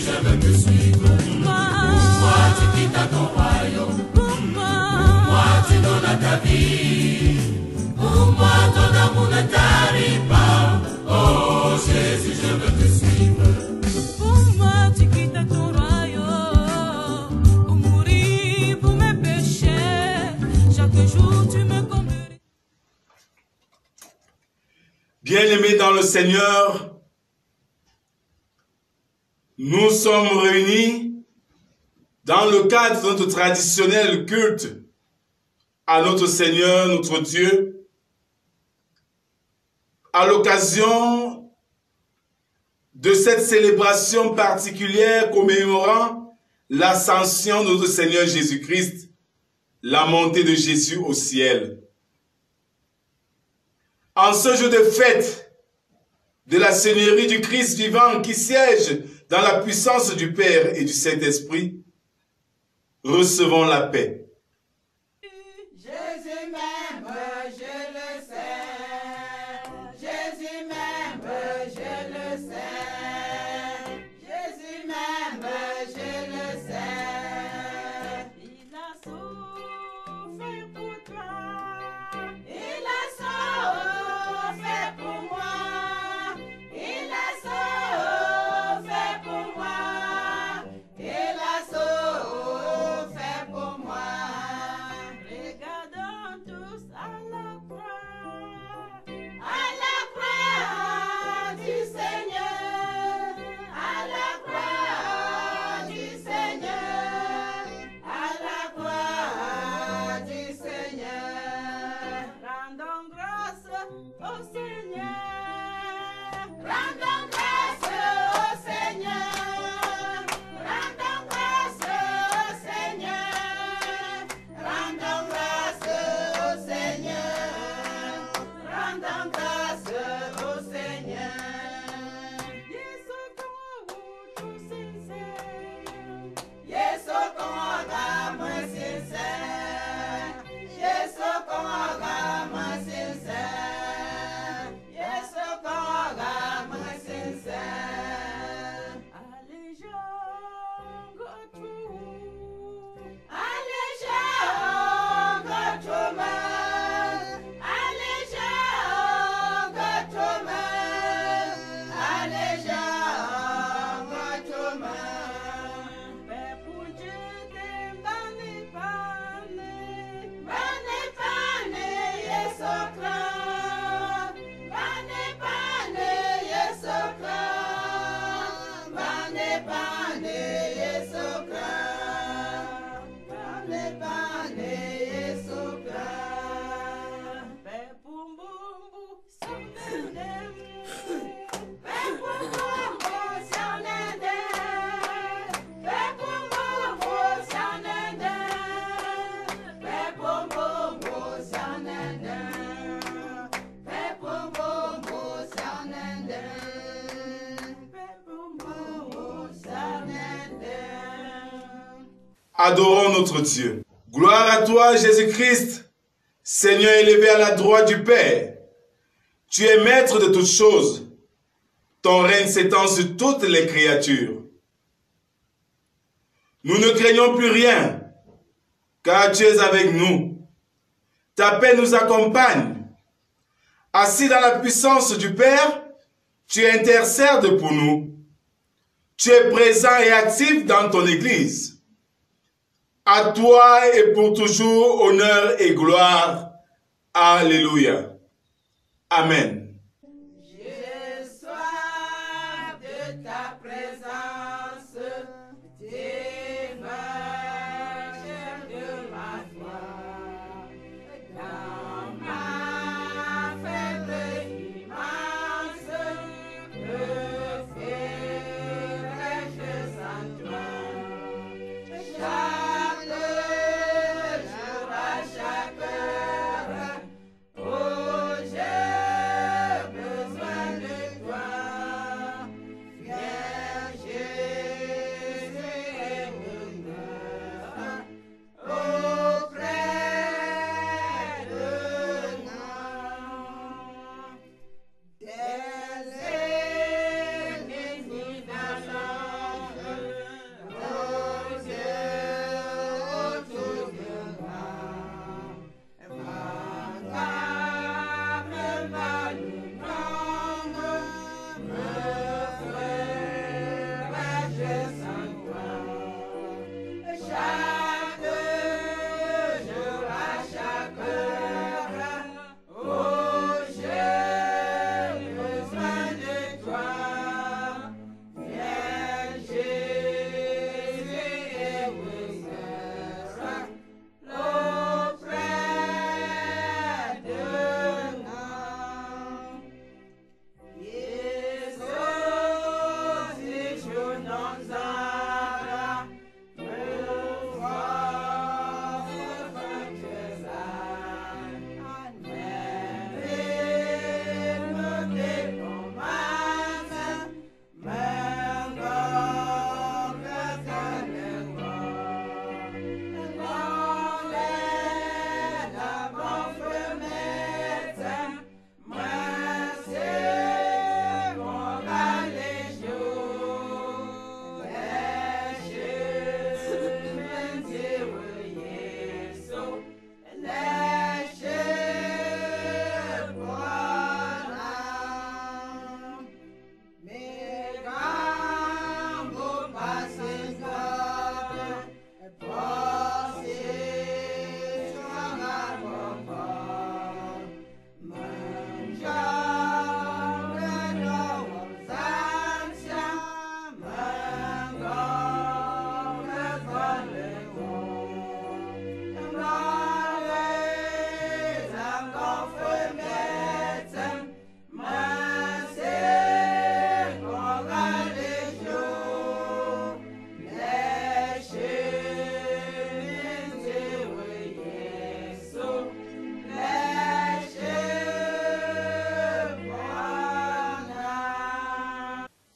je veux te suivre. Pourquoi tu quittes ton royaume? Pourquoi tu donnes ta vie? Pourquoi ton amour ne tarit pas? Oh Jésus, je veux te suivre. Pourquoi tu quittes ton royaume pour mourir pour mes péchés? Chaque jour tu me comblerais. Bien-aimés dans le Seigneur, nous sommes réunis dans le cadre de notre traditionnel culte à notre Seigneur, notre Dieu, à l'occasion de cette célébration particulière commémorant l'ascension de notre Seigneur Jésus-Christ, la montée de Jésus au ciel. En ce jour de fête de la Seigneurie du Christ vivant qui siège dans la puissance du Père et du Saint-Esprit, recevons la paix. Jésus m'aime, je le sais. Jésus m'aime, je le sais. Jésus m'aime, je le sais. Il a souffert pour toi. Il a souffert pour moi. Il a souffert pour moi. Il a souffert pour moi. Regardons tous à la croix. À la croix du Seigneur, à la croix du Seigneur, à la croix du Seigneur. Rendons grâce au Seigneur. Rendons grâce au Seigneur, rendons grâce au Seigneur, rendons grâce au Seigneur, rendons grâce au Seigneur. Yesu como tu sincero. Yesu kongama sincere, Yesu kongama sincere, Yesu kongama sincere. Allégeons tout. Allégeons tout mal, allégeons tout mal, allégeons tout mal. Père pour Dieu t'es banni pane. Bane pane Yesu Christ, bane pane Yesu Christ, bane pane Yesu Christ, bane pane Yesu Christ. Père pour Mbumbu Sonendem. Pepumbu Sonende, Pepumbu Sonende, Pepumbu Sonende, Pepumbu Sonende, Pepumbu Sonende. Adorons notre Dieu. Gloire à toi, Jésus-Christ, Seigneur élevé à la droite du Père. Tu es maître de toutes choses. Ton règne s'étend sur toutes les créatures. Nous ne craignons plus rien, car tu es avec nous. Ta paix nous accompagne. Assis dans la puissance du Père, tu intercèdes pour nous. Tu es présent et actif dans ton Église. À toi et pour toujours, honneur et gloire. Alléluia. Amen. J'ai soif de ta présence, t'évangile de ma foi. Dans ma faible immense, me ferai-je sans toi. Chaque jour, à chaque heure, oh, je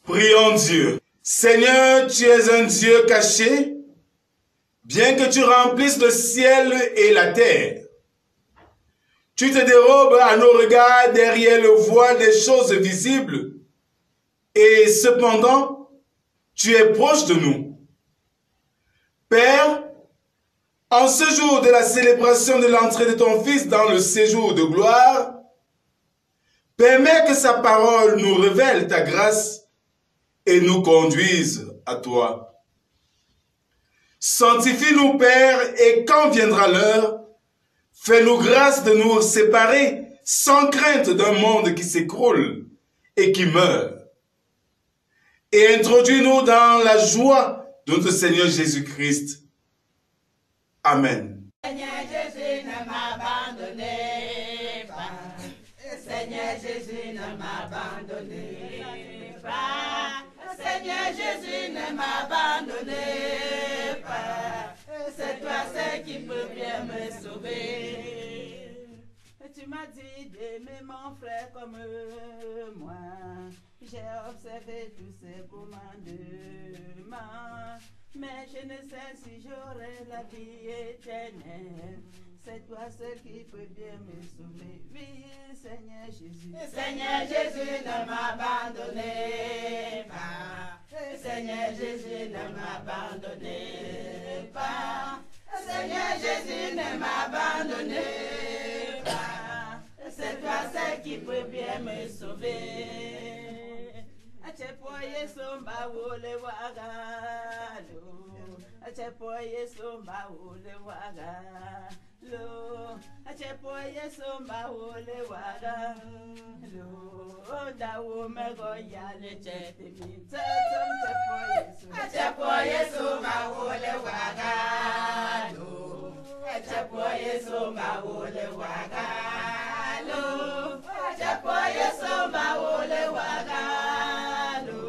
Prions Dieu. Seigneur, tu es un Dieu caché, bien que tu remplisses le ciel et la terre. Tu te dérobes à nos regards derrière le voile des choses visibles, et cependant, tu es proche de nous. Père, en ce jour de la célébration de l'entrée de ton Fils dans le séjour de gloire, permets que sa parole nous révèle ta grâce et nous conduise à toi. Sanctifie-nous, Père, et quand viendra l'heure, fais-nous grâce de nous séparer sans crainte d'un monde qui s'écroule et qui meurt. Et introduis-nous dans la joie de notre Seigneur Jésus-Christ. Amen. Seigneur Jésus ne m'abandonnez pas. Seigneur Jésus ne m'abandonnez pas. Seigneur Jésus ne m'abandonnez pas. C'est toi seul qui peux bien me sauver. Tu m'as dit d'aimer mon frère comme moi. J'ai observé tous ces commandements, mais je ne sais si j'aurai la vie éternelle. C'est toi seul qui peux bien me sauver. Oui, Seigneur Jésus. Seigneur Jésus, ne m'abandonnez pas. Seigneur Jésus, ne m'abandonnez pas. Seigneur Jésus, ne m'abandonnez pas. C'est toi seul qui peut bien me sauver. Achepoye somba wole wagalo. Achepoye somba wole wagalo. Achepoye somba wole wagalo. Dawo mego yale chete mi tsatsam achepoye somba wole wagalo. Achepoye somba wole wagalo. Achepoye somba wole wagalo.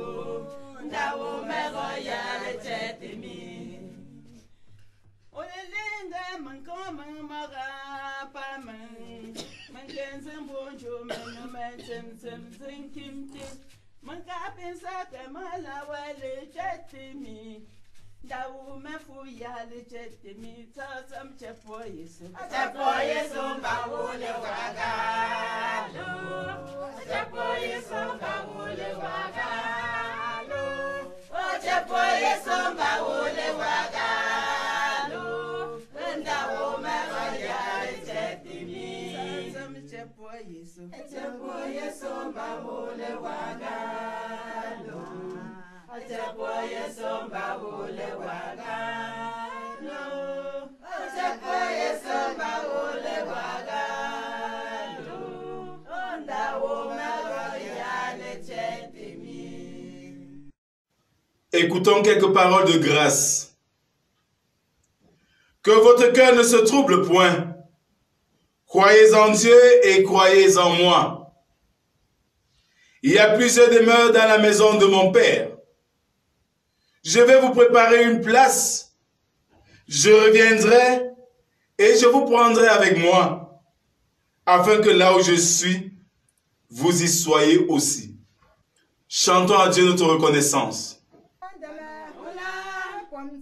Dawo mego yale chete mi. Olelenga mankoma maga paman. Mankenzem bonjo meno mentem tem kimti. Mankapensa kemala wale chete mi. Dawo mefu yale chete mi. Tatam chepoye somba. Chepoye somba wole wagalo. Chepoye somba wole wagalo. Chepoye somba wole wagalo. Dawo mefu yale chete mi. Tatam chepoye somba. Chepoye somba wole wagalo. Chepoye somba wole wagalo. Chepoye somba wole wagalo. Dawo mefu yale chete mi. Écoutons quelques paroles de grâce. Que votre cœur ne se trouble point. Croyez en Dieu et croyez en moi. Il y a plusieurs demeures dans la maison de mon Père. Je vais vous préparer une place. Je reviendrai et je vous prendrai avec moi, afin que là où je suis, vous y soyez aussi. Chantons à Dieu notre reconnaissance. Pom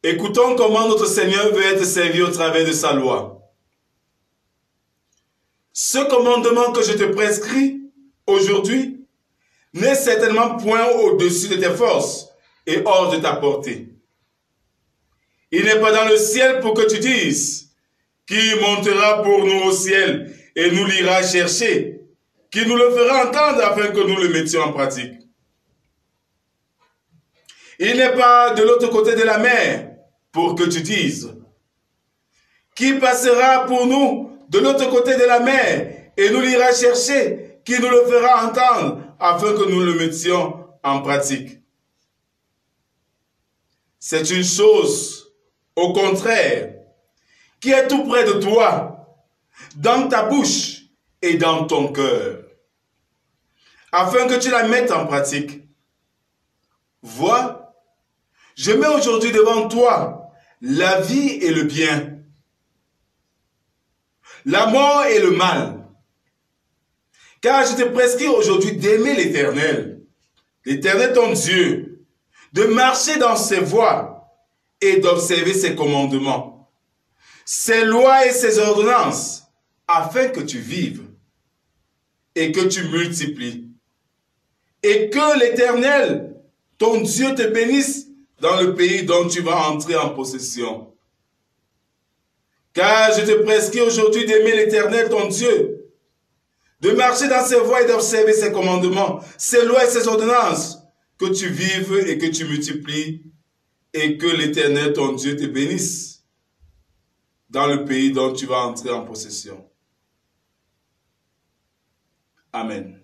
Écoutons comment notre Seigneur veut être servi au travers de sa loi. Ce commandement que je te prescris aujourd'hui n'est certainement point au-dessus de tes forces et hors de ta portée. Il n'est pas dans le ciel pour que tu dises qui montera pour nous au ciel et nous l'ira chercher, qui nous le fera entendre afin que nous le mettions en pratique. Il n'est pas de l'autre côté de la mer pour que tu dises qui passera pour nous de l'autre côté de la mer et nous l'ira chercher, qui nous le fera entendre afin que nous le mettions en pratique. C'est une chose, au contraire, qui est tout près de toi, dans ta bouche et dans ton cœur, afin que tu la mettes en pratique. Vois, je mets aujourd'hui devant toi la vie et le bien, la mort et le mal. Car je te prescris aujourd'hui d'aimer l'Éternel, l'Éternel ton Dieu, de marcher dans ses voies et d'observer ses commandements, ses lois et ses ordonnances, afin que tu vives et que tu multiplies. Et que l'Éternel, ton Dieu, te bénisse dans le pays dont tu vas entrer en possession. Car je te prescris aujourd'hui d'aimer l'Éternel, ton Dieu, de marcher dans ses voies et d'observer ses commandements, ses lois et ses ordonnances, que tu vives et que tu multiplies, et que l'Éternel, ton Dieu, te bénisse dans le pays dont tu vas entrer en possession. Amen.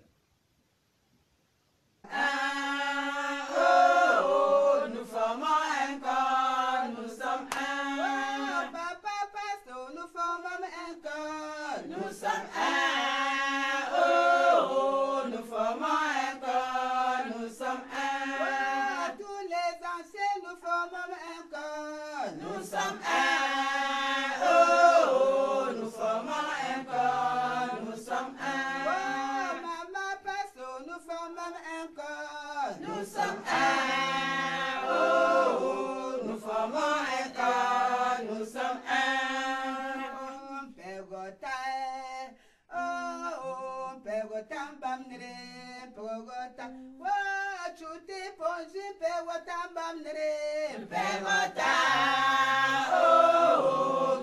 chuti ponji pewota bamnere. Pewota,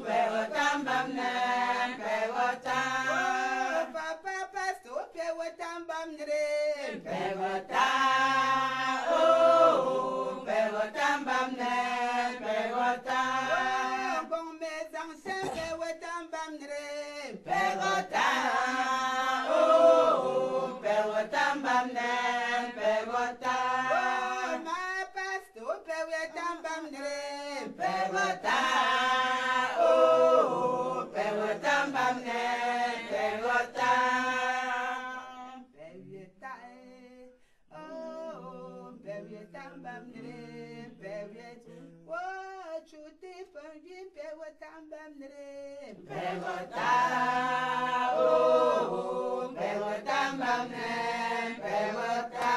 pewota bamne, pewota. Papa pasto pewota bamnere. Pewota, pewota bamne, pewota. Bon mes anciens pewota bamnere. Pewota, pewota bamne, pewota. Ma pasto pewota bamnere. Pewota, pewota bamne, pewota. Pewota, pewota bamnere, pewota. Chuti ponji pewota bamnere. Pewota, pewota bamne, pewota.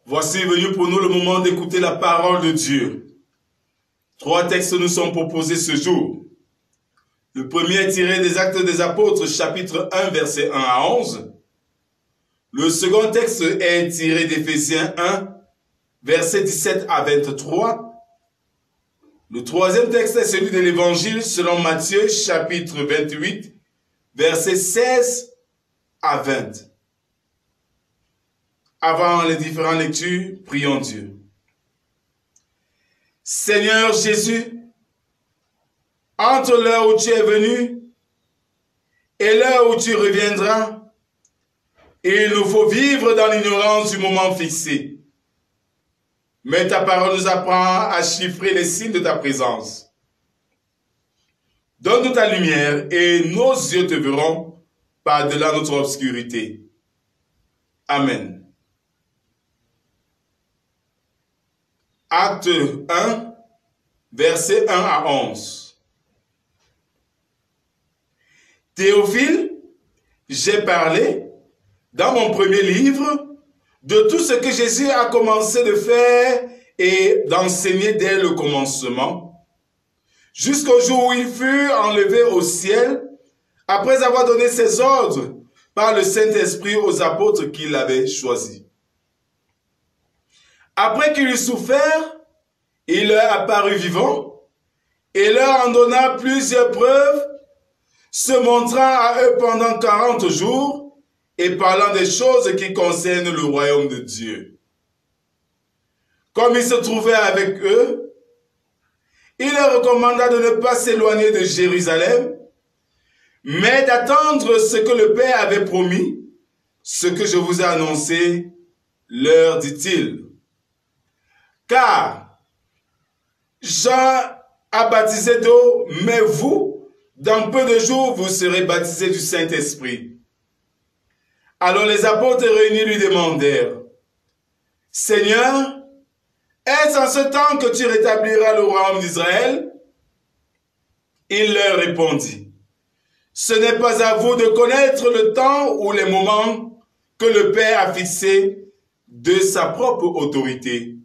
Voici venu pour nous le moment d'écouter la parole de Dieu. 3 textes nous sont proposés ce jour. Le premier est tiré des Actes des Apôtres, chapitre 1, versets 1 à 11. Le second texte est tiré d'Éphésiens 1, versets 17 à 23. Le troisième texte est celui de l'Évangile selon Matthieu, chapitre 28, versets 16 à 20. Avant les différentes lectures, prions Dieu. Seigneur Jésus, entre l'heure où tu es venu et l'heure où tu reviendras, il nous faut vivre dans l'ignorance du moment fixé. Mais ta parole nous apprend à chiffrer les signes de ta présence. Donne-nous ta lumière et nos yeux te verront par-delà notre obscurité. Amen. Acte 1, versets 1 à 11. Théophile, j'ai parlé dans mon premier livre de tout ce que Jésus a commencé de faire et d'enseigner dès le commencement, jusqu'au jour où il fut enlevé au ciel, après avoir donné ses ordres par le Saint-Esprit aux apôtres qu'il avait choisis. Après qu'il eut souffert, il leur apparut vivant et leur en donna plusieurs preuves, se montrant à eux pendant 40 jours et parlant des choses qui concernent le royaume de Dieu. Comme il se trouvait avec eux, il leur recommanda de ne pas s'éloigner de Jérusalem, mais d'attendre ce que le Père avait promis, ce que je vous ai annoncé, leur dit-il. Car Jean a baptisé d'eau, mais vous, dans peu de jours, vous serez baptisés du Saint-Esprit. Alors les apôtres réunis lui demandèrent, « Seigneur, est-ce en ce temps que tu rétabliras le royaume d'Israël ?» Il leur répondit, « Ce n'est pas à vous de connaître le temps ou les moments que le Père a fixé de sa propre autorité.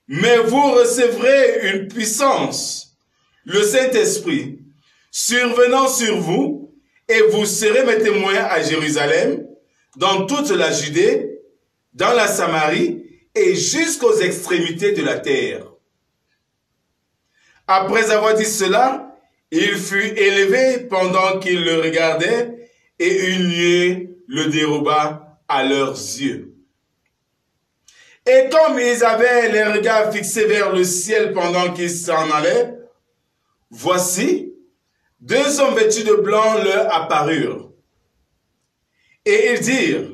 Mais vous recevrez une puissance, le Saint-Esprit, survenant sur vous, et vous serez mes témoins à Jérusalem, dans toute la Judée, dans la Samarie, et jusqu'aux extrémités de la terre. » Après avoir dit cela, il fut élevé pendant qu'ils le regardaient, et une nuée le déroba à leurs yeux. Et comme ils avaient les regards fixés vers le ciel pendant qu'ils s'en allaient, voici, 2 hommes vêtus de blanc leur apparurent. Et ils dirent,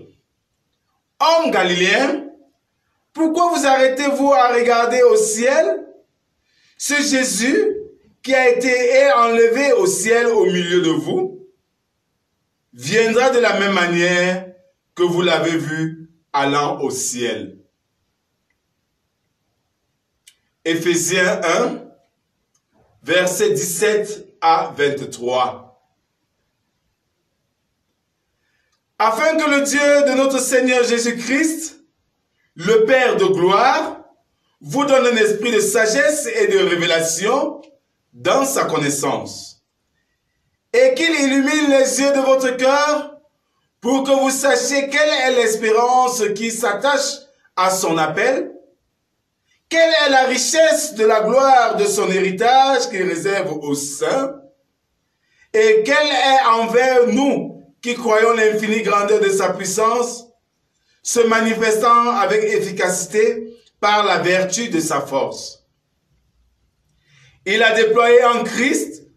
« Hommes galiléens, pourquoi vous arrêtez-vous à regarder au ciel? Ce Jésus qui a été enlevé au ciel au milieu de vous, viendra de la même manière que vous l'avez vu allant au ciel. » Éphésiens 1, versets 17 à 23. Afin que le Dieu de notre Seigneur Jésus-Christ, le Père de gloire, vous donne un esprit de sagesse et de révélation dans sa connaissance, et qu'il illumine les yeux de votre cœur pour que vous sachiez quelle est l'espérance qui s'attache à son appel, quelle est la richesse de la gloire de son héritage qu'il réserve aux saints, et quelle est envers nous qui croyons l'infinie grandeur de sa puissance, se manifestant avec efficacité par la vertu de sa force. Il a déployé en Christ,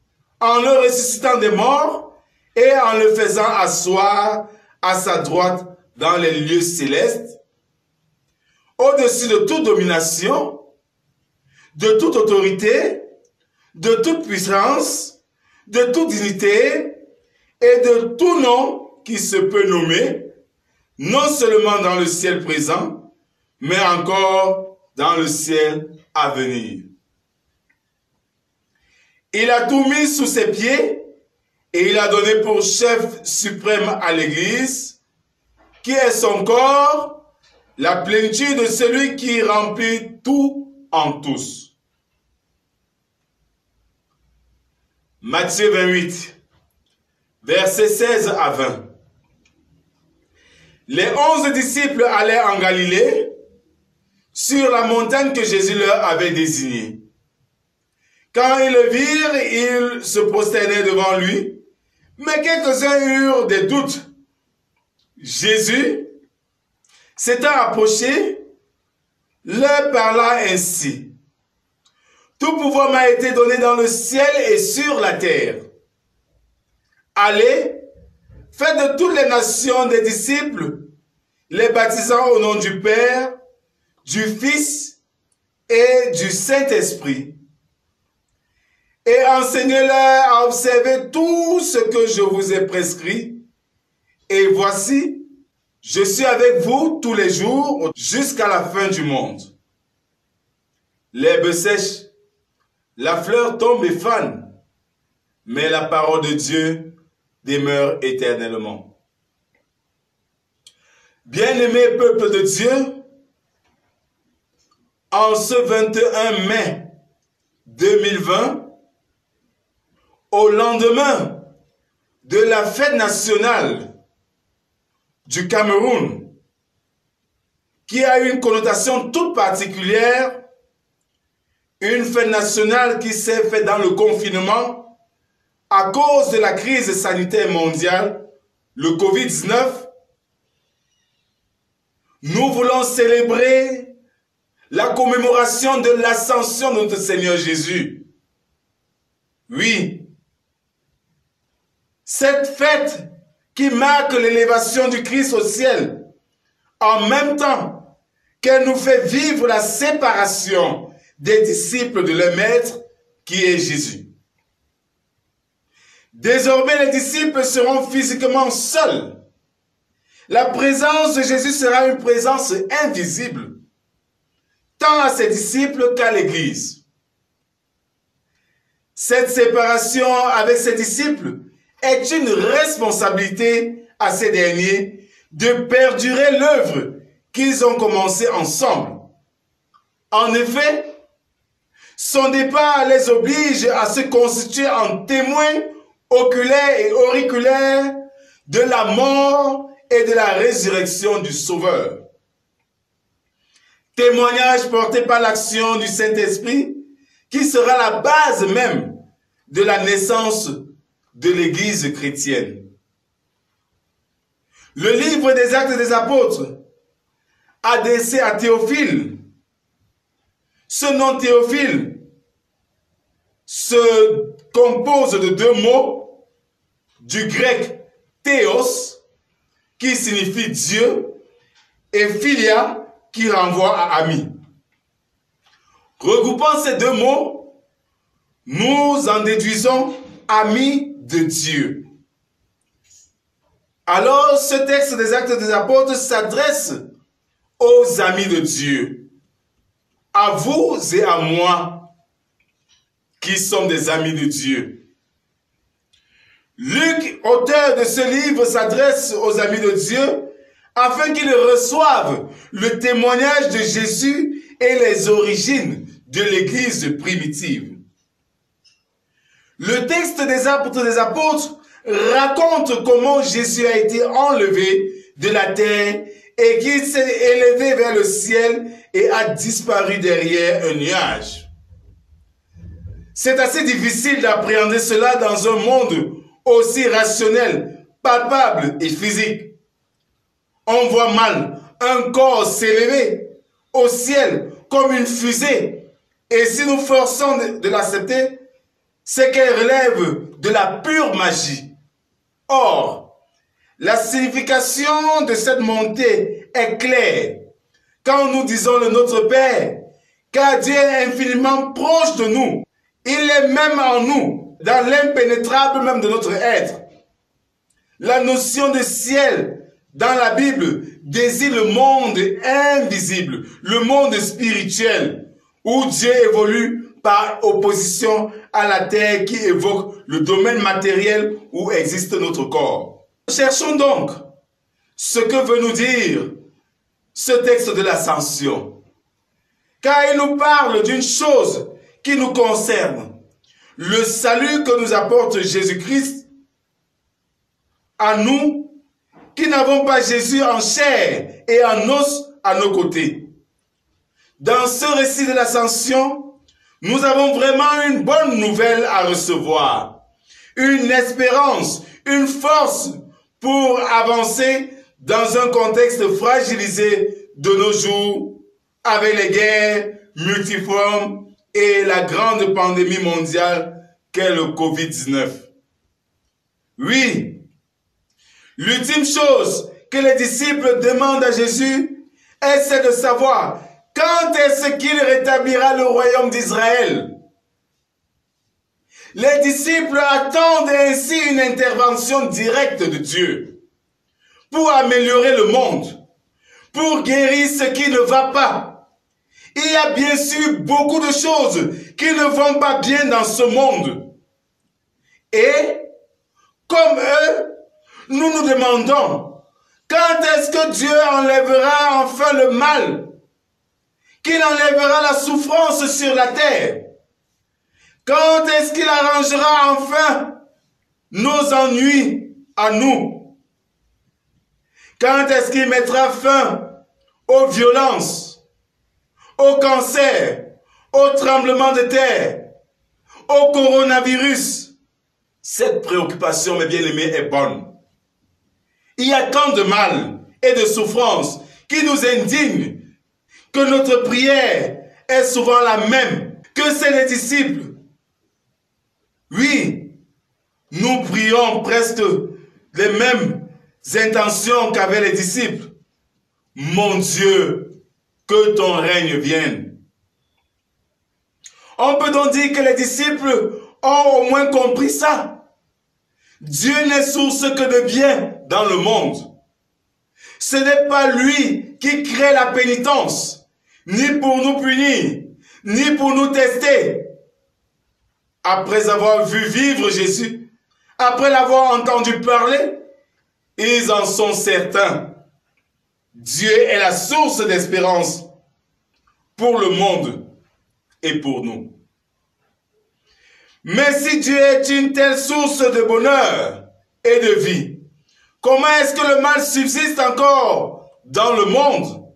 en le ressuscitant des morts et en le faisant asseoir à sa droite dans les lieux célestes, au-dessus de toute domination, de toute autorité, de toute puissance, de toute dignité et de tout nom qui se peut nommer, non seulement dans le ciel présent, mais encore dans le ciel à venir. Il a tout mis sous ses pieds et il a donné pour chef suprême à l'Église, qui est son corps, la plénitude de celui qui remplit tout en tous. Matthieu 28, versets 16 à 20. Les 11 disciples allèrent en Galilée, sur la montagne que Jésus leur avait désignée. Quand ils le virent, ils se prosternaient devant lui, mais quelques-uns eurent des doutes. Jésus, s'étant approché, leur parla ainsi. Tout pouvoir m'a été donné dans le ciel et sur la terre. Allez, faites de toutes les nations des disciples, les baptisant au nom du Père, du Fils et du Saint-Esprit. Et enseignez-leur à observer tout ce que je vous ai prescrit. Et voici, je suis avec vous tous les jours jusqu'à la fin du monde. L'herbe sèche, la fleur tombe et fane, mais la parole de Dieu demeure éternellement. Bien-aimé peuple de Dieu, en ce 21 mai 2020, au lendemain de la fête nationale du Cameroun, qui a une connotation toute particulière, une fête nationale qui s'est faite dans le confinement à cause de la crise sanitaire mondiale, le Covid-19, nous voulons célébrer la commémoration de l'ascension de notre Seigneur Jésus. Oui, cette fête qui marque l'élévation du Christ au ciel, en même temps qu'elle nous fait vivre la séparation des disciples de leur maître, qui est Jésus. Désormais, les disciples seront physiquement seuls. La présence de Jésus sera une présence invisible, tant à ses disciples qu'à l'Église. Cette séparation avec ses disciples est une responsabilité à ces derniers de perdurer l'œuvre qu'ils ont commencée ensemble. En effet, son départ les oblige à se constituer en témoins oculaires et auriculaires de la mort et de la résurrection du Sauveur. Témoignage porté par l'action du Saint-Esprit qui sera la base même de la naissance de l'Église chrétienne. Le livre des Actes des Apôtres, adressé à Théophile, ce nom Théophile se compose de deux mots, du grec théos, qui signifie Dieu, et philia, qui renvoie à ami. Regroupant ces deux mots, nous en déduisons ami de Dieu. Alors, ce texte des Actes des Apôtres s'adresse aux amis de Dieu, à vous et à moi, qui sommes des amis de Dieu. Luc, auteur de ce livre, s'adresse aux amis de Dieu afin qu'ils reçoivent le témoignage de Jésus et les origines de l'Église primitive. Le texte des Actes des Apôtres raconte comment Jésus a été enlevé de la terre et qu'il s'est élevé vers le ciel et a disparu derrière un nuage. C'est assez difficile d'appréhender cela dans un monde aussi rationnel, palpable et physique. On voit mal un corps s'élever au ciel comme une fusée. Et si nous forçons de l'accepter, c'est qu'elle relève de la pure magie. Or, la signification de cette montée est claire. Quand nous disons le Notre Père, car Dieu est infiniment proche de nous, il est même en nous, dans l'impénétrable même de notre être. La notion de ciel dans la Bible désigne le monde invisible, le monde spirituel, où Dieu évolue par opposition à la terre qui évoque le domaine matériel où existe notre corps. Cherchons donc ce que veut nous dire ce texte de l'Ascension, car il nous parle d'une chose qui nous concerne, le salut que nous apporte Jésus-Christ à nous qui n'avons pas Jésus en chair et en os à nos côtés. Dans ce récit de l'Ascension, nous avons vraiment une bonne nouvelle à recevoir, une espérance, une force pour avancer dans un contexte fragilisé de nos jours avec les guerres multiformes et la grande pandémie mondiale qu'est le Covid-19. Oui, l'ultime chose que les disciples demandent à Jésus est celle de savoir quand est-ce qu'il rétablira le royaume d'Israël. Les disciples attendent ainsi une intervention directe de Dieu pour améliorer le monde, pour guérir ce qui ne va pas. Il y a bien sûr beaucoup de choses qui ne vont pas bien dans ce monde. Et, comme eux, nous nous demandons, quand est-ce que Dieu enlèvera enfin le mal? Qu'il enlèvera la souffrance sur la terre? Quand est-ce qu'il arrangera enfin nos ennuis à nous? Quand est-ce qu'il mettra fin aux violences, au cancer, au tremblement de terre, au coronavirus? Cette préoccupation, mes bien-aimés, est bonne. Il y a tant de mal et de souffrance qui nous indignent que notre prière est souvent la même que celle des disciples. Oui, nous prions presque les mêmes intentions qu'avaient les disciples. Mon Dieu, que ton règne vienne. On peut donc dire que les disciples ont au moins compris ça. Dieu n'est source que de bien dans le monde. Ce n'est pas lui qui crée la pénitence, ni pour nous punir, ni pour nous tester. Après avoir vu vivre Jésus, après l'avoir entendu parler, ils en sont certains. Dieu est la source d'espérance pour le monde et pour nous. Mais si Dieu est une telle source de bonheur et de vie, comment est-ce que le mal subsiste encore dans le monde?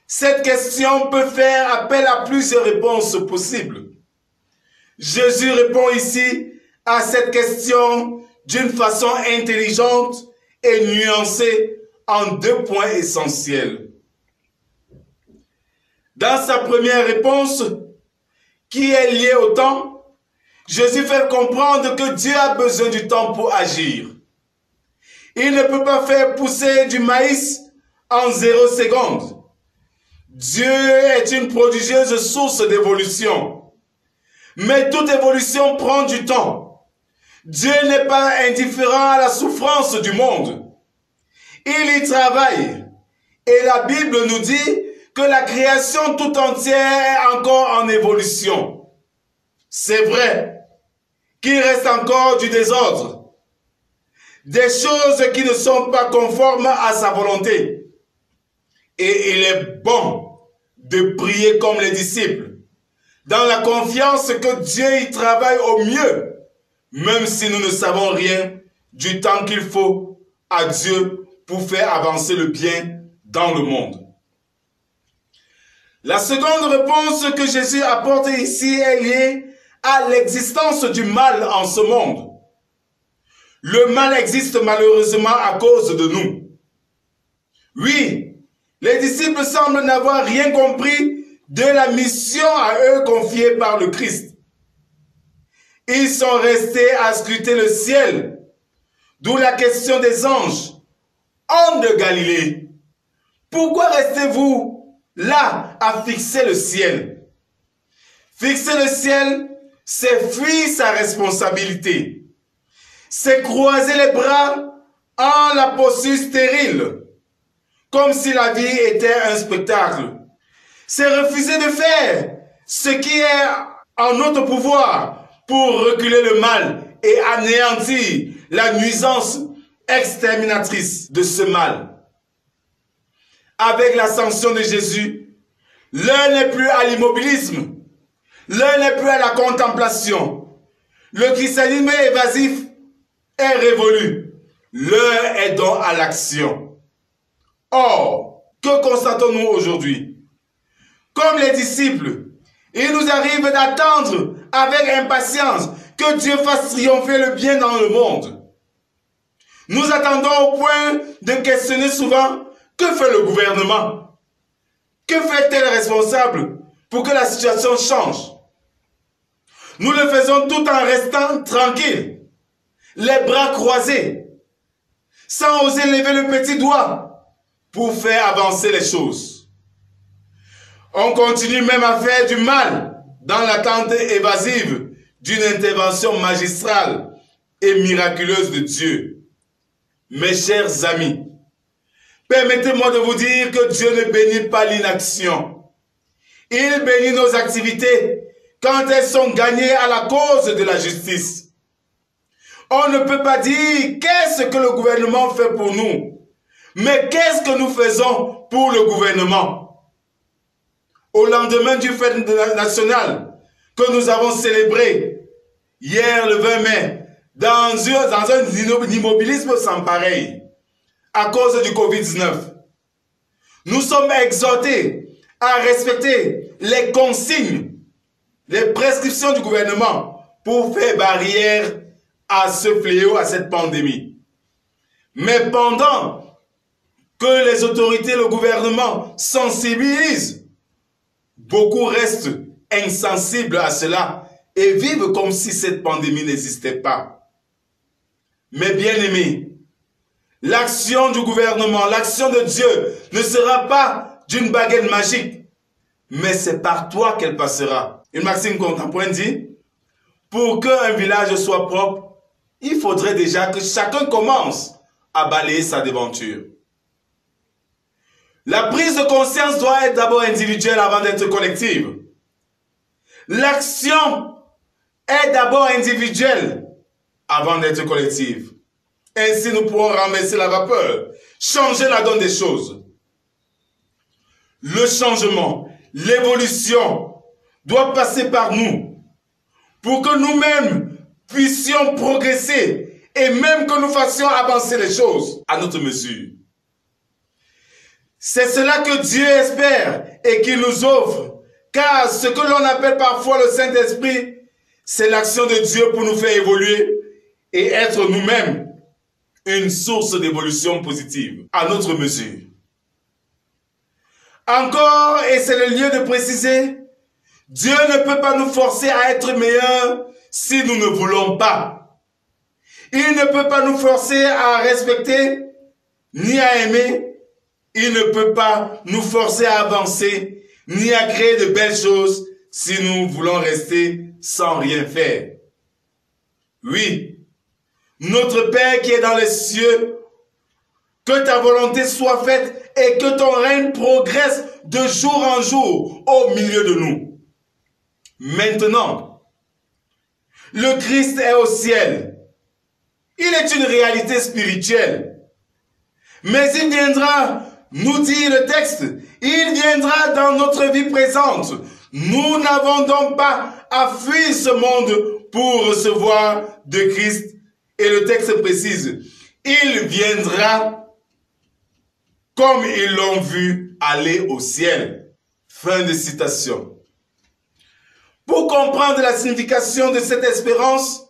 Cette question peut faire appel à plusieurs réponses possibles. Jésus répond ici à cette question d'une façon intelligente et nuancée en deux points essentiels. Dans sa première réponse, qui est liée au temps, Jésus fait comprendre que Dieu a besoin du temps pour agir. Il ne peut pas faire pousser du maïs en 0 seconde. Dieu est une prodigieuse source d'évolution. Mais toute évolution prend du temps. Dieu n'est pas indifférent à la souffrance du monde. Il y travaille. Et la Bible nous dit que la création tout entière est encore en évolution. C'est vrai qu'il reste encore du désordre, des choses qui ne sont pas conformes à sa volonté. Et il est bon de prier comme les disciples, dans la confiance que Dieu y travaille au mieux même si nous ne savons rien du temps qu'il faut à Dieu pour faire avancer le bien dans le monde. La seconde réponse que Jésus apporte ici est liée à l'existence du mal en ce monde. Le mal existe malheureusement à cause de nous. Oui, les disciples semblent n'avoir rien compris de la mission à eux confiée par le Christ. Ils sont restés à scruter le ciel, d'où la question des anges. Hommes de Galilée, pourquoi restez-vous là à fixer le ciel? Fixer le ciel, c'est fuir sa responsabilité. C'est croiser les bras en la posture stérile, comme si la vie était un spectacle. C'est refuser de faire ce qui est en notre pouvoir pour reculer le mal et anéantir la nuisance exterminatrice de ce mal. Avec l'ascension de Jésus, l'heure n'est plus à l'immobilisme, l'heure n'est plus à la contemplation. Le christianisme évasif est révolu. L'heure est donc à l'action. Or, que constatons-nous aujourd'hui? Comme les disciples, il nous arrive d'attendre avec impatience que Dieu fasse triompher le bien dans le monde. Nous attendons au point de questionner souvent que fait le gouvernement? Que fait-elle responsable pour que la situation change? Nous le faisons tout en restant tranquilles, les bras croisés, sans oser lever le petit doigt pour faire avancer les choses. On continue même à faire du mal dans l'attente évasive d'une intervention magistrale et miraculeuse de Dieu. Mes chers amis, permettez-moi de vous dire que Dieu ne bénit pas l'inaction. Il bénit nos activités quand elles sont gagnées à la cause de la justice. On ne peut pas dire qu'est-ce que le gouvernement fait pour nous, mais qu'est-ce que nous faisons pour le gouvernement? Au lendemain du fête national que nous avons célébré hier le 20 mai, dans un immobilisme sans pareil, à cause du Covid-19, nous sommes exhortés à respecter les consignes, les prescriptions du gouvernement pour faire barrière à ce fléau, à cette pandémie. Mais pendant que les autorités, le gouvernement sensibilisent, beaucoup restent insensibles à cela et vivent comme si cette pandémie n'existait pas. Mais bien aimés, l'action du gouvernement, l'action de Dieu ne sera pas d'une baguette magique, mais c'est par toi qu'elle passera. Une maxime contemporaine dit, pour qu'un village soit propre, il faudrait déjà que chacun commence à balayer sa devanture. La prise de conscience doit être d'abord individuelle avant d'être collective. L'action est d'abord individuelle avant d'être collective. Ainsi, nous pourrons ramasser la vapeur, changer la donne des choses. Le changement, l'évolution doit passer par nous pour que nous-mêmes puissions progresser et même que nous fassions avancer les choses à notre mesure. C'est cela que Dieu espère et qu'il nous offre, car ce que l'on appelle parfois le Saint-Esprit, c'est l'action de Dieu pour nous faire évoluer et être nous-mêmes une source d'évolution positive à notre mesure. Encore, et c'est le lieu de préciser, Dieu ne peut pas nous forcer à être meilleurs si nous ne voulons pas. Il ne peut pas nous forcer à respecter ni à aimer. Il ne peut pas nous forcer à avancer ni à créer de belles choses si nous voulons rester sans rien faire. Oui, notre Père qui est dans les cieux, que ta volonté soit faite et que ton règne progresse de jour en jour au milieu de nous. Maintenant, le Christ est au ciel. Il est une réalité spirituelle. Mais il viendra, nous dit le texte, il viendra dans notre vie présente, Nous n'avons donc pas à fuir ce monde pour recevoir de Christ. Et le texte précise, il viendra comme ils l'ont vu aller au ciel. Fin de citation. Pour comprendre la signification de cette espérance,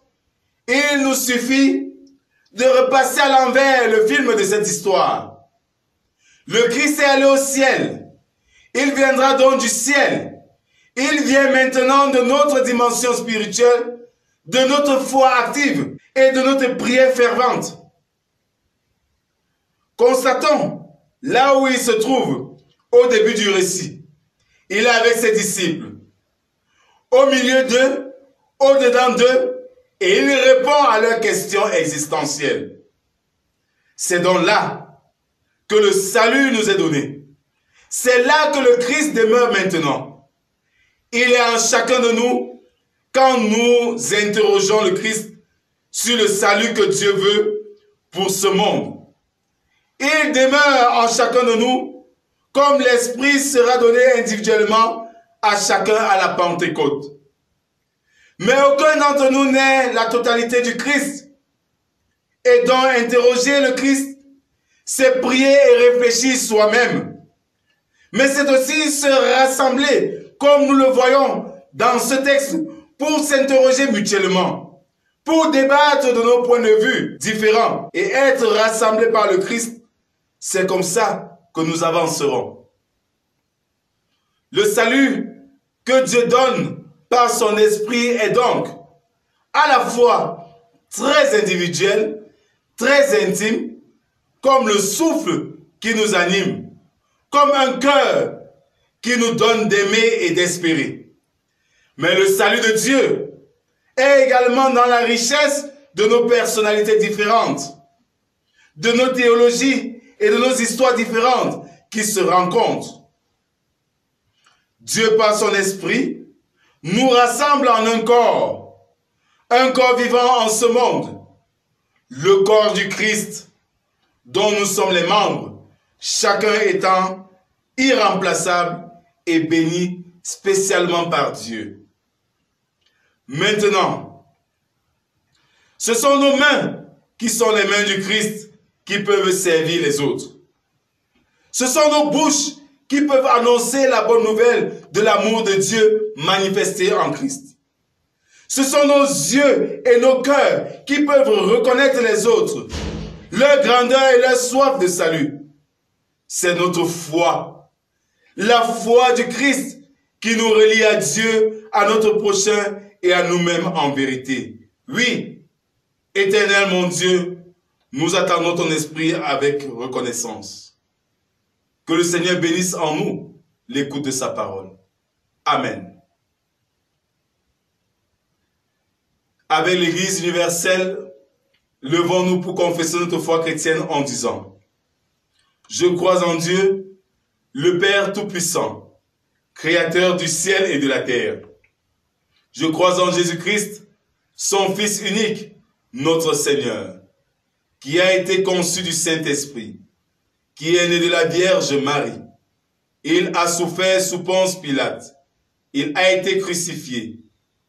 il nous suffit de repasser à l'envers le film de cette histoire. Le Christ est allé au ciel. Il viendra donc du ciel. Il vient maintenant de notre dimension spirituelle, de notre foi active et de notre prière fervente. Constatons là où il se trouve au début du récit. Il est avec ses disciples, au milieu d'eux, au-dedans d'eux, et il répond à leurs questions existentielles. C'est donc là que le salut nous est donné. C'est là que le Christ demeure maintenant. Il est en chacun de nous quand nous interrogeons le Christ sur le salut que Dieu veut pour ce monde. Il demeure en chacun de nous comme l'Esprit sera donné individuellement à chacun à la Pentecôte. Mais aucun d'entre nous n'est la totalité du Christ. Et donc interroger le Christ, c'est prier et réfléchir soi-même. Mais c'est aussi se rassembler, comme nous le voyons dans ce texte, pour s'interroger mutuellement, pour débattre de nos points de vue différents et être rassemblés par le Christ. C'est comme ça que nous avancerons. Le salut que Dieu donne par son esprit est donc à la fois très individuel, très intime, comme le souffle qui nous anime, comme un cœur qui nous donne d'aimer et d'espérer. Mais le salut de Dieu est également dans la richesse de nos personnalités différentes, de nos théologies et de nos histoires différentes qui se rencontrent. Dieu, par son esprit, nous rassemble en un corps vivant en ce monde, le corps du Christ, dont nous sommes les membres, chacun étant irremplaçable et béni spécialement par Dieu. Maintenant, ce sont nos mains qui sont les mains du Christ qui peuvent servir les autres. Ce sont nos bouches qui peuvent annoncer la bonne nouvelle de l'amour de Dieu manifesté en Christ. Ce sont nos yeux et nos cœurs qui peuvent reconnaître les autres, leur grandeur et leur soif de salut. C'est notre foi, la foi du Christ qui nous relie à Dieu, à notre prochain et à nous-mêmes en vérité. Oui, Éternel mon Dieu, nous attendons ton esprit avec reconnaissance. Que le Seigneur bénisse en nous l'écoute de sa parole. Amen. Avec l'Église universelle, levons-nous pour confesser notre foi chrétienne en disant: je crois en Dieu, le Père Tout-Puissant, Créateur du ciel et de la terre. Je crois en Jésus-Christ, son Fils unique, notre Seigneur, qui a été conçu du Saint-Esprit, qui est né de la Vierge Marie. Il a souffert sous Ponce Pilate. Il a été crucifié.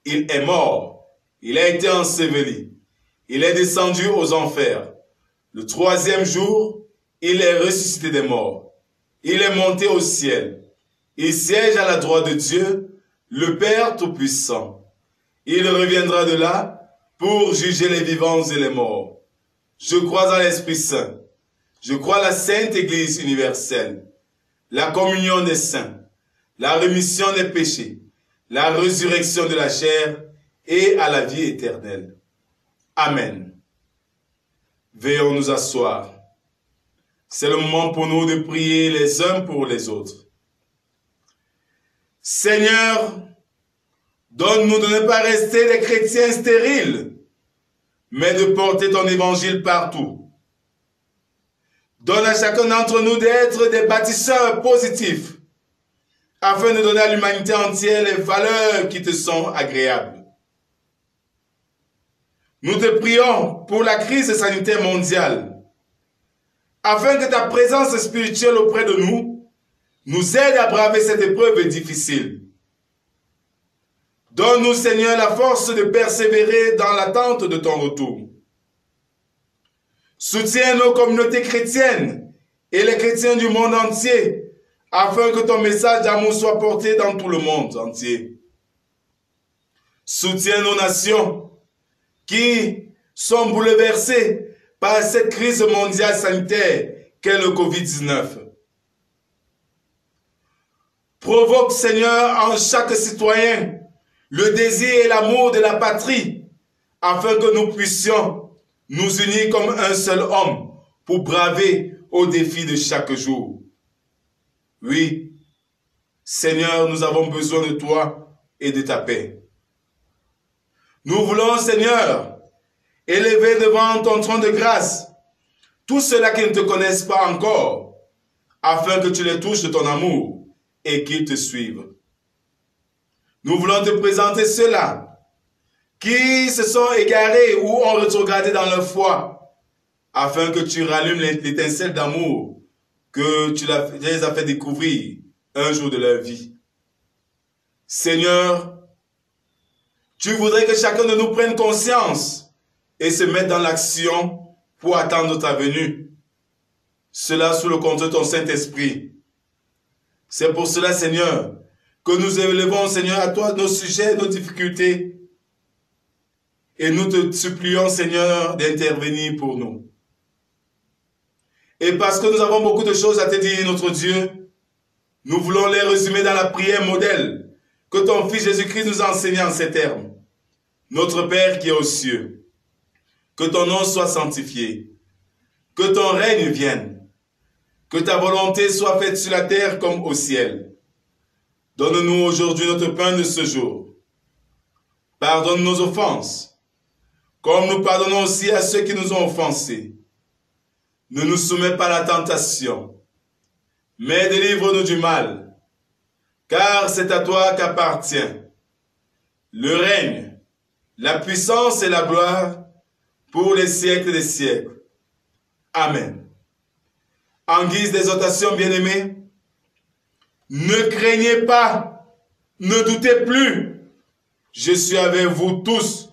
Il est mort. Il a été enseveli. Il est descendu aux enfers. Le troisième jour, il est ressuscité des morts. Il est monté au ciel. Il siège à la droite de Dieu, le Père Tout-Puissant. Il reviendra de là pour juger les vivants et les morts. Je crois en l'Esprit Saint. Je crois à la Sainte Église universelle, la communion des saints, la rémission des péchés, la résurrection de la chair et à la vie éternelle. Amen. Veillons nous asseoir. C'est le moment pour nous de prier les uns pour les autres. Seigneur, donne-nous de ne pas rester des chrétiens stériles, mais de porter ton évangile partout. Donne à chacun d'entre nous d'être des bâtisseurs positifs, afin de donner à l'humanité entière les valeurs qui te sont agréables. Nous te prions pour la crise sanitaire mondiale, afin que ta présence spirituelle auprès de nous nous aide à braver cette épreuve difficile. Donne-nous, Seigneur, la force de persévérer dans l'attente de ton retour. Soutiens nos communautés chrétiennes et les chrétiens du monde entier, afin que ton message d'amour soit porté dans tout le monde entier. Soutiens nos nations qui sont bouleversées par cette crise mondiale sanitaire qu'est le Covid-19. Provoque, Seigneur, en chaque citoyen le désir et l'amour de la patrie, afin que nous puissions nous unir comme un seul homme pour braver aux défis de chaque jour. Oui, Seigneur, nous avons besoin de toi et de ta paix. Nous voulons, Seigneur, élever devant ton trône de grâce tous ceux-là qui ne te connaissent pas encore, afin que tu les touches de ton amour et qu'ils te suivent. Nous voulons te présenter ceux-là qui se sont égarés ou ont rétrogradé dans leur foi, afin que tu rallumes l'étincelle d'amour que tu les as fait découvrir un jour de leur vie. Seigneur, tu voudrais que chacun de nous prenne conscience et se mette dans l'action pour attendre ta venue. Cela sous le contrôle de ton Saint-Esprit. C'est pour cela, Seigneur, que nous élevons, Seigneur, à toi nos sujets, nos difficultés. Et nous te supplions, Seigneur, d'intervenir pour nous. Et parce que nous avons beaucoup de choses à te dire, notre Dieu, nous voulons les résumer dans la prière modèle que ton Fils Jésus-Christ nous a enseigné en ces termes. Notre Père qui est aux cieux, que ton nom soit sanctifié, que ton règne vienne, que ta volonté soit faite sur la terre comme au ciel. Donne-nous aujourd'hui notre pain de ce jour. Pardonne nos offenses, comme nous pardonnons aussi à ceux qui nous ont offensés. Ne nous soumets pas à la tentation, mais délivre-nous du mal, car c'est à toi qu'appartient le règne, la puissance et la gloire pour les siècles des siècles. Amen. En guise d'exhortation, bien-aimés, ne craignez pas, ne doutez plus, je suis avec vous tous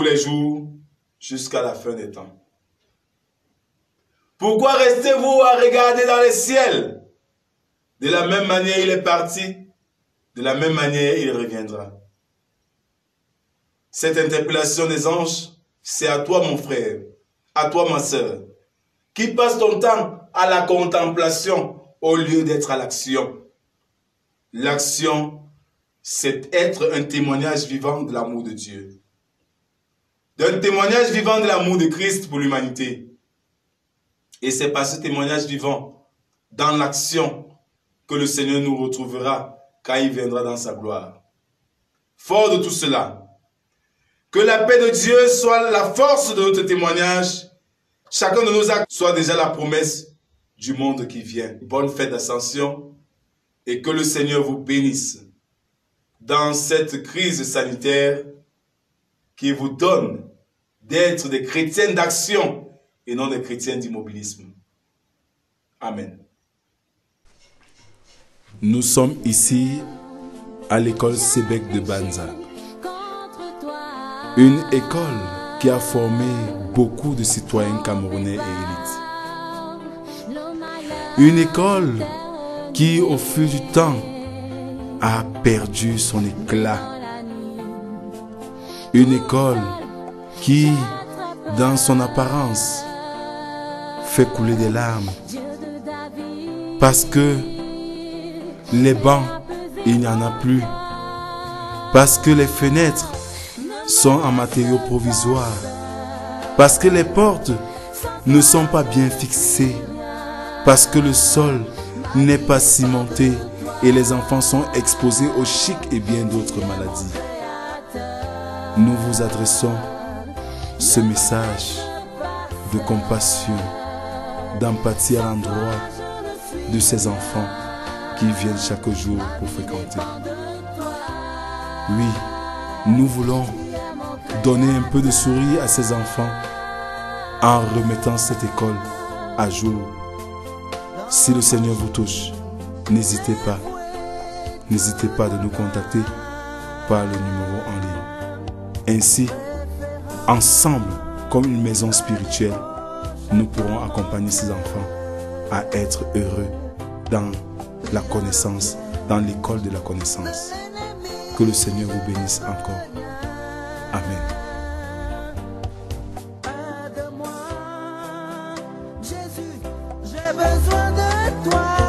les jours jusqu'à la fin des temps. Pourquoi restez-vous à regarder dans les ciels? De la même manière il est parti, de la même manière il reviendra. Cette interpellation des anges, c'est à toi mon frère, à toi ma sœur, qui passe ton temps à la contemplation au lieu d'être à l'action. L'action, c'est être un témoignage vivant de l'amour de Dieu. D'un témoignage vivant de l'amour de Christ pour l'humanité. Et c'est par ce témoignage vivant, dans l'action, que le Seigneur nous retrouvera quand il viendra dans sa gloire. Fort de tout cela, que la paix de Dieu soit la force de notre témoignage. Chacun de nos actes soit déjà la promesse du monde qui vient. Bonne fête d'Ascension et que le Seigneur vous bénisse dans cette crise sanitaire qui vous donne d'être des chrétiens d'action et non des chrétiens d'immobilisme. Amen. Nous sommes ici à l'école Sébec de Banza. Une école qui a formé beaucoup de citoyens camerounais et élites. Une école qui, au fil du temps, a perdu son éclat. Une école qui, dans son apparence, fait couler des larmes. Parce que les bancs, il n'y en a plus. Parce que les fenêtres sont en matériaux provisoires. Parce que les portes ne sont pas bien fixées. Parce que le sol n'est pas cimenté et les enfants sont exposés au chic et bien d'autres maladies. Nous vous adressons ce message de compassion, d'empathie à l'endroit de ces enfants qui viennent chaque jour pour fréquenter. Oui, nous voulons donner un peu de sourire à ces enfants en remettant cette école à jour. Si le Seigneur vous touche, n'hésitez pas. n'hésitez pas de nous contacter par le numéro en ligne. Ainsi, ensemble, comme une maison spirituelle, nous pourrons accompagner ces enfants à être heureux dans la connaissance, dans l'école de la connaissance. Que le Seigneur vous bénisse encore. Amen. Aide-moi, Jésus, j'ai besoin de toi.